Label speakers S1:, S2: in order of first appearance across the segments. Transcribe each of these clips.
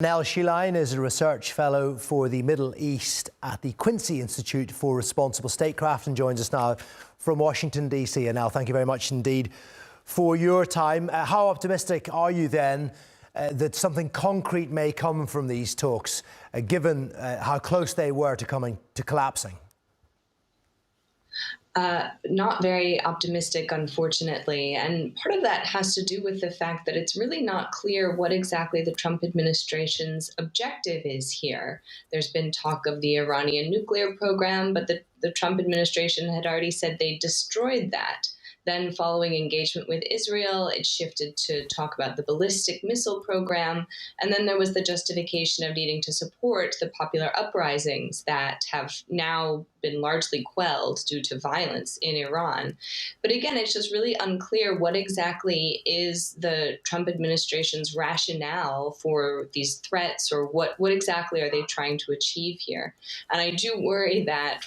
S1: Annelle Sheline is a research fellow for the Middle East at the Quincy Institute for Responsible Statecraft and joins us now from Washington, D.C. Annelle, thank you very much indeed for your time. How optimistic are you then that something concrete may come from these talks, given how close they were to coming to collapsing?
S2: Not very optimistic, unfortunately. And part of that has to do with the fact that it's really not clear what exactly the Trump administration's objective is here. There's been talk of the Iranian nuclear program, but the Trump administration had already said they destroyed that. Then following engagement with Israel, it shifted to talk about the ballistic missile program. And then there was the justification of needing to support the popular uprisings that have now been largely quelled due to violence in Iran. But again, it's just really unclear what exactly is the Trump administration's rationale for these threats, or what exactly are they trying to achieve here. And I do worry that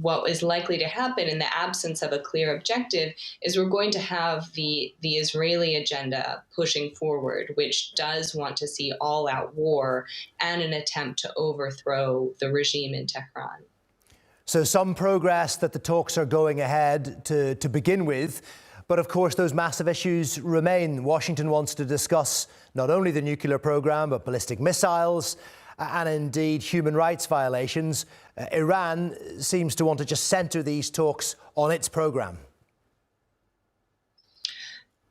S2: what is likely to happen in the absence of a clear objective is we're going to have the Israeli agenda pushing forward, which does want to see all-out war and an attempt to overthrow the regime in Tehran.
S1: So some progress that the talks are going ahead to begin with, but of course those massive issues remain. Washington wants to discuss not only the nuclear program, but ballistic missiles, and indeed human rights violations. Iran seems to want to just centre these talks on its programme.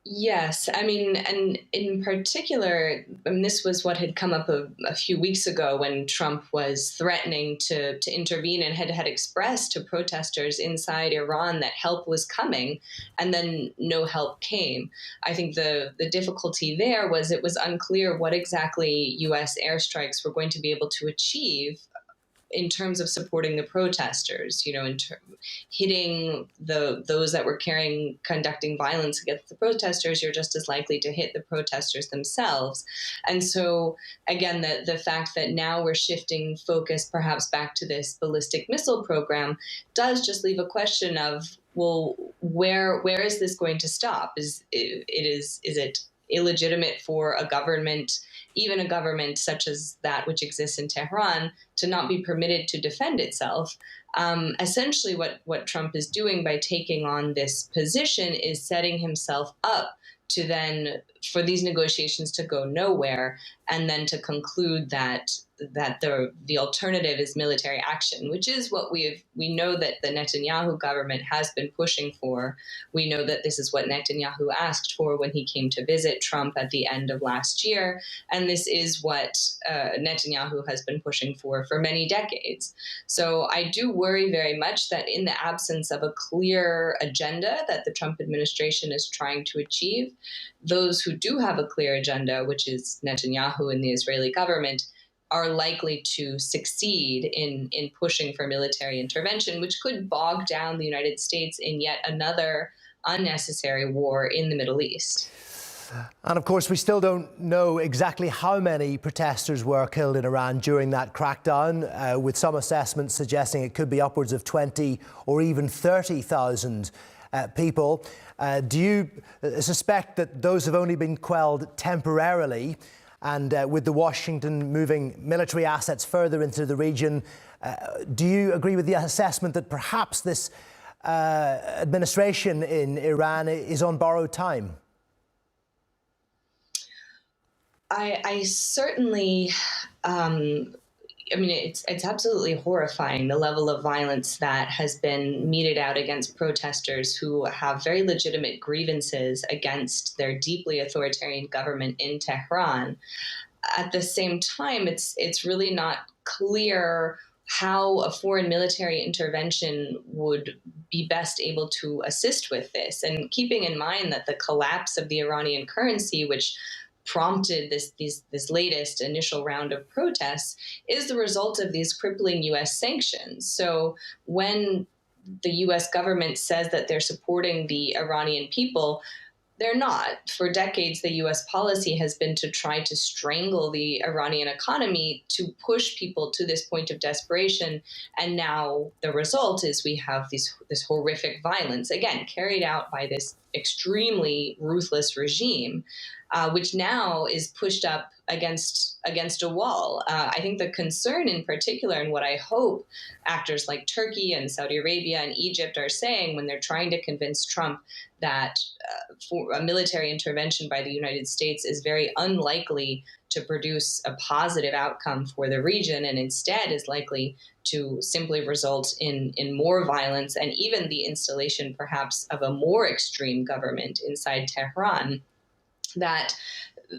S2: Yes, I mean, and in particular, this was what had come up a few weeks ago when Trump was threatening to intervene and had expressed to protesters inside Iran that help was coming, and then no help came. I think the difficulty there was it was unclear what exactly U.S. airstrikes were going to be able to achieve in terms of supporting the protesters, hitting those that were conducting violence against the protesters. You're just as likely to hit the protesters themselves. And so, again, the fact that now we're shifting focus perhaps back to this ballistic missile program does just leave a question of, well, where is this going to stop? Is it illegitimate for a government, even a government such as that which exists in Tehran, to not be permitted to defend itself? Essentially, what Trump is doing by taking on this position is setting himself up to then, for these negotiations to go nowhere, and then to conclude that the alternative is military action, which is what we know that the Netanyahu government has been pushing for. We know that this is what Netanyahu asked for when he came to visit Trump at the end of last year, and this is what Netanyahu has been pushing for many decades. So I do worry very much that in the absence of a clear agenda that the Trump administration is trying to achieve, those who do have a clear agenda, which is Netanyahu and the Israeli government, are likely to succeed in pushing for military intervention, which could bog down the United States in yet another unnecessary war in the Middle East.
S1: And of course, we still don't know exactly how many protesters were killed in Iran during that crackdown, with some assessments suggesting it could be upwards of 20 or even 30,000 people. Do you suspect that those have only been quelled temporarily? And with the Washington moving military assets further into the region, do you agree with the assessment that perhaps this administration in Iran is on borrowed time?
S2: I certainly, it's absolutely horrifying, the level of violence that has been meted out against protesters who have very legitimate grievances against their deeply authoritarian government in Tehran. At the same time, it's really not clear how a foreign military intervention would be best able to assist with this. And keeping in mind that the collapse of the Iranian currency, which prompted this latest initial round of protests, is the result of these crippling U.S. sanctions. So when the U.S. government says that they're supporting the Iranian people, they're not. For decades, the U.S. policy has been to try to strangle the Iranian economy, to push people to this point of desperation. And now the result is we have this horrific violence, again, carried out by this extremely ruthless regime, which now is pushed up against a wall. I think the concern in particular, and what I hope actors like Turkey and Saudi Arabia and Egypt are saying when they're trying to convince Trump that for a military intervention by the United States is very unlikely to produce a positive outcome for the region, and instead is likely to simply result in more violence and even the installation perhaps of a more extreme government inside Tehran, that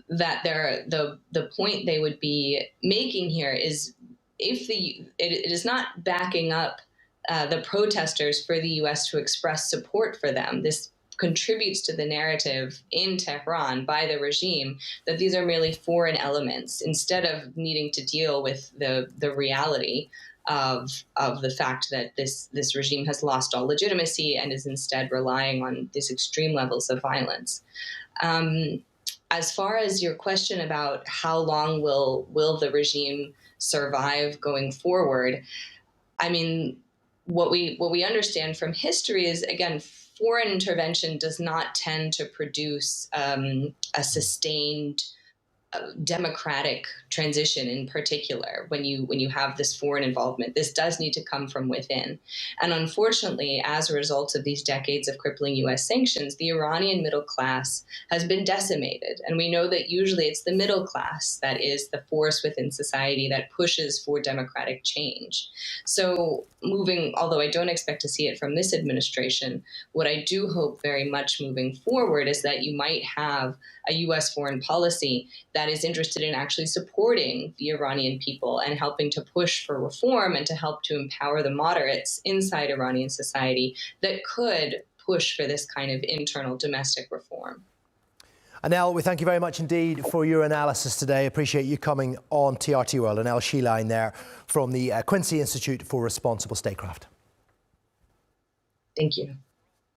S2: the point they would be making here is if it is not backing up the protesters for the U.S. to express support for them. This contributes to the narrative in Tehran by the regime that these are merely foreign elements, instead of needing to deal with the reality of the fact that this regime has lost all legitimacy and is instead relying on these extreme levels of violence. As far as your question about how long will the regime survive going forward, I mean, what we understand from history is, again, foreign intervention does not tend to produce a sustained democratic transition. In particular, when you have this foreign involvement, this does need to come from within. And unfortunately, as a result of these decades of crippling U.S. sanctions, the Iranian middle class has been decimated. And we know that usually it's the middle class that is the force within society that pushes for democratic change. So although I don't expect to see it from this administration, what I do hope very much moving forward is that you might have a U.S. foreign policy that is interested in actually supporting the Iranian people and helping to push for reform and to help to empower the moderates inside Iranian society that could push for this kind of internal domestic reform.
S1: Annelle, we thank you very much indeed for your analysis today. Appreciate you coming on TRT World. Annelle Sheline there from the Quincy Institute for Responsible Statecraft.
S2: Thank you.